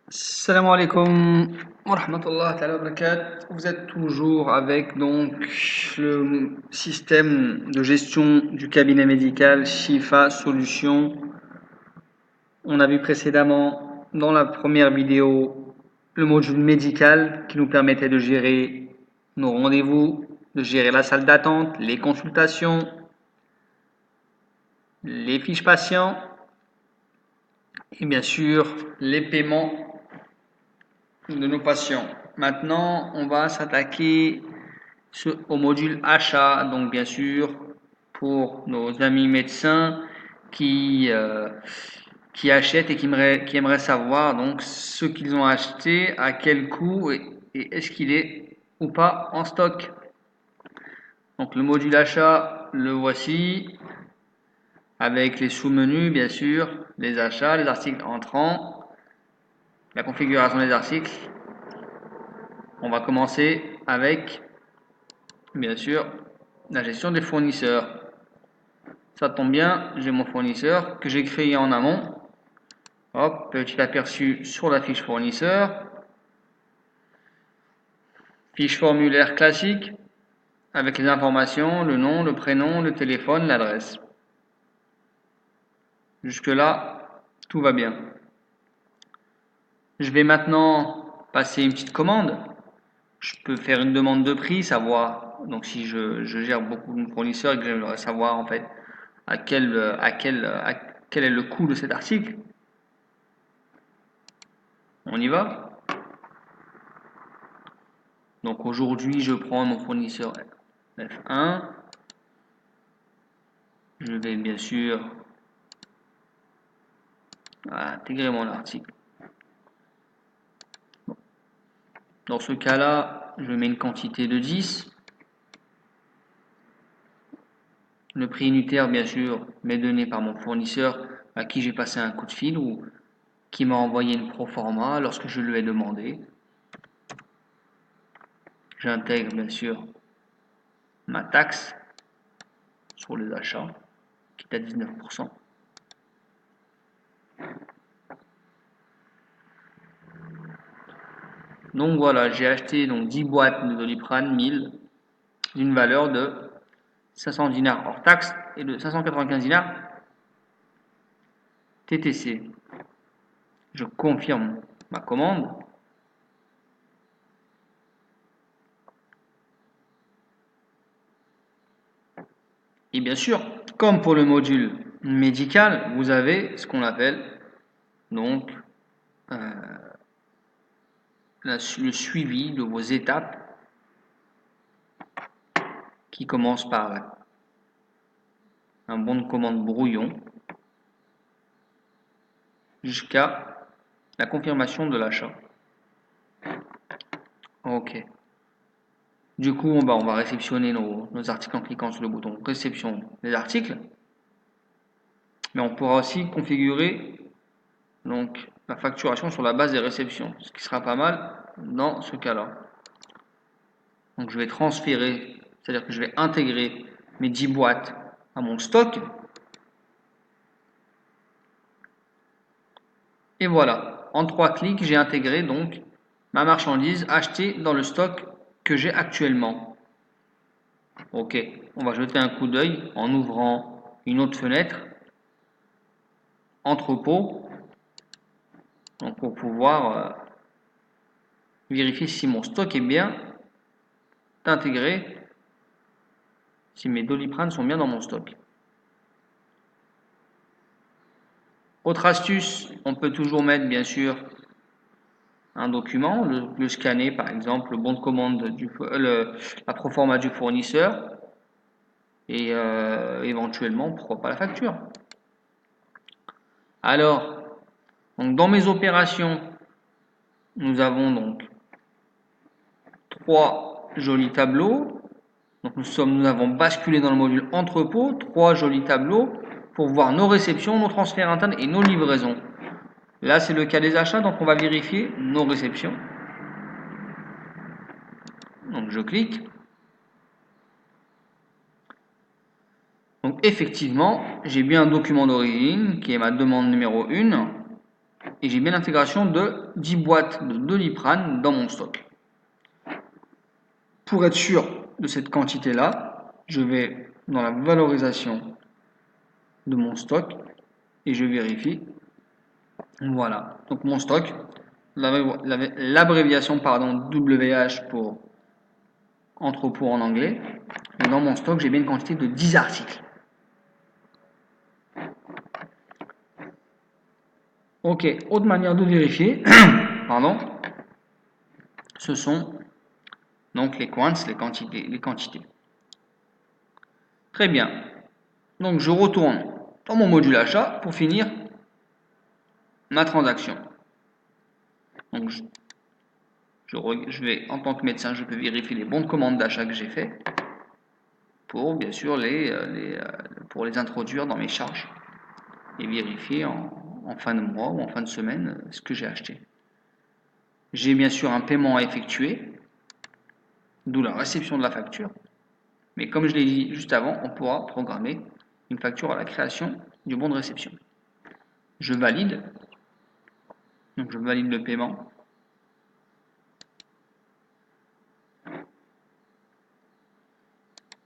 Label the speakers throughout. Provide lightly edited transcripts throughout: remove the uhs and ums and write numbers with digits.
Speaker 1: Salam alaikum wa rahmatullah ta'ala wa barakatuh. Vous êtes toujours avec donc le système de gestion du cabinet médical Shifa Solutions. On a vu précédemment dans la première vidéo le module médical qui nous permettait de gérer nos rendez-vous, de gérer la salle d'attente, les consultations, les fiches patients et bien sûr les paiements de nos patients. Maintenant, on va s'attaquer au module achat, donc bien sûr pour nos amis médecins qui, euh, qui achètent et qui aimeraient savoir donc ce qu'ils ont acheté, à quel coût et est-ce qu'il est ou pas en stock. Donc le module achat, le voici, avec les sous-menus bien sûr, les achats, les articles entrants, la configuration des articles. On va commencer avec, bien sûr, la gestion des fournisseurs. Ça tombe bien, j'ai mon fournisseur que j'ai créé en amont. Hop, petit aperçu sur la fiche fournisseur. Fiche formulaire classique avec les informations, le nom, le prénom, le téléphone, l'adresse. Jusque-là, tout va bien. Je vais maintenant passer une petite commande. Je peux faire une demande de prix, savoir, donc si je gère beaucoup de fournisseurs et que j'aimerais savoir en fait quel est le coût de cet article. On y va. Donc aujourd'hui, je prends mon fournisseur F1. Je vais bien sûr intégrer mon article. Bon. Dans ce cas-là, je mets une quantité de 10. Le prix unitaire, bien sûr, m'est donné par mon fournisseur à qui j'ai passé un coup de fil ou qui m'a envoyé une proforma lorsque je lui ai demandé. J'intègre bien sûr ma taxe sur les achats qui est à 19%. Donc voilà, j'ai acheté donc 10 boîtes de Doliprane 1000 d'une valeur de 500 dinars hors taxe et de 595 dinars TTC. Je confirme ma commande. Et bien sûr, comme pour le module médical, vous avez ce qu'on appelle donc le suivi de vos étapes qui commence par un bon de commande brouillon jusqu'à la confirmation de l'achat. Ok. Du coup, on va réceptionner nos articles en cliquant sur le bouton réception des articles. Mais on pourra aussi configurer donc la facturation sur la base des réceptions, ce qui sera pas mal dans ce cas-là. Donc je vais transférer, c'est-à-dire que je vais intégrer mes 10 boîtes à mon stock. Et voilà, en 3 clics, j'ai intégré donc ma marchandise achetée dans le stock que j'ai actuellement. Ok, on va jeter un coup d'œil en ouvrant une autre fenêtre, entrepôt, donc pour pouvoir vérifier si mon stock est bien intégré, si mes Doliprane sont bien dans mon stock. Autre astuce, on peut toujours mettre bien sûr un document, le scanner par exemple, le bon de commande, la proforma du fournisseur et éventuellement, pourquoi pas la facture. Alors, donc dans mes opérations, nous avons donc 3 jolis tableaux. Donc nous avons basculé dans le module entrepôt, 3 jolis tableaux pour voir nos réceptions, nos transferts internes et nos livraisons. Là, c'est le cas des achats, donc on va vérifier nos réceptions. Donc je clique. Donc effectivement, j'ai bien un document d'origine qui est ma demande numéro 1. et j'ai bien l'intégration de 10 boîtes de Doliprane dans mon stock. Pour être sûr de cette quantité-là, je vais dans la valorisation de mon stock et je vérifie. Voilà, donc mon stock, l'abréviation WH pour entrepôt en anglais. Et dans mon stock, j'ai bien une quantité de 10 articles. Ok, autre manière de vérifier, ce sont donc les quants, les quantités. Très bien. Donc je retourne dans mon module achat pour finir ma transaction. Donc je vais, en tant que médecin, je peux vérifier les bons de commande d'achat que j'ai fait pour bien sûr pour les introduire dans mes charges et vérifier en fin de mois ou en fin de semaine ce que j'ai acheté. J'ai bien sûr un paiement à effectuer, d'où la réception de la facture. Mais comme je l'ai dit juste avant, on pourra programmer une facture à la création du bon de réception. Je valide, donc je valide le paiement.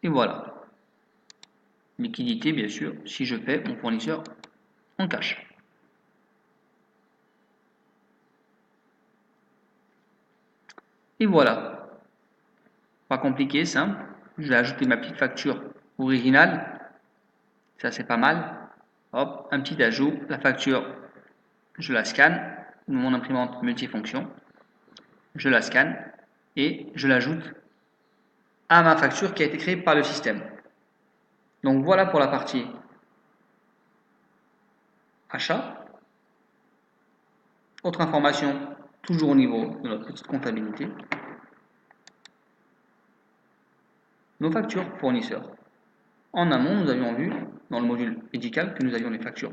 Speaker 1: Et voilà. Liquidité, bien sûr, si je paie mon fournisseur en cash. Et voilà. Pas compliqué, simple. Je vais ajouter ma petite facture originale. Ça, c'est pas mal. Hop, un petit ajout. La facture, je la scanne. Mon imprimante multifonction. Je la scanne et je l'ajoute à ma facture qui a été créée par le système. Donc voilà pour la partie achat. Autre information, toujours au niveau de notre petite comptabilité. Nos factures fournisseurs. En amont, nous avions vu dans le module médical que nous avions les factures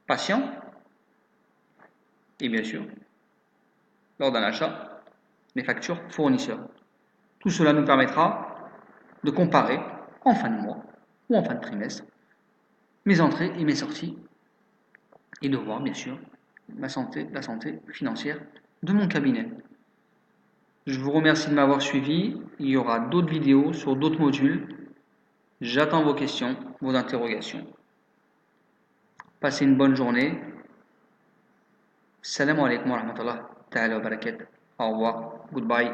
Speaker 1: patients et bien sûr, lors d'un achat, les factures fournisseurs. Tout cela nous permettra de comparer en fin de mois ou en fin de trimestre mes entrées et mes sorties et de voir bien sûr la santé financière de mon cabinet. Je vous remercie de m'avoir suivi. Il y aura d'autres vidéos sur d'autres modules. J'attends vos questions, vos interrogations. Passez une bonne journée. Salam alaikum wa rahmatullah ta'ala wa barakatuh. Au revoir. Goodbye.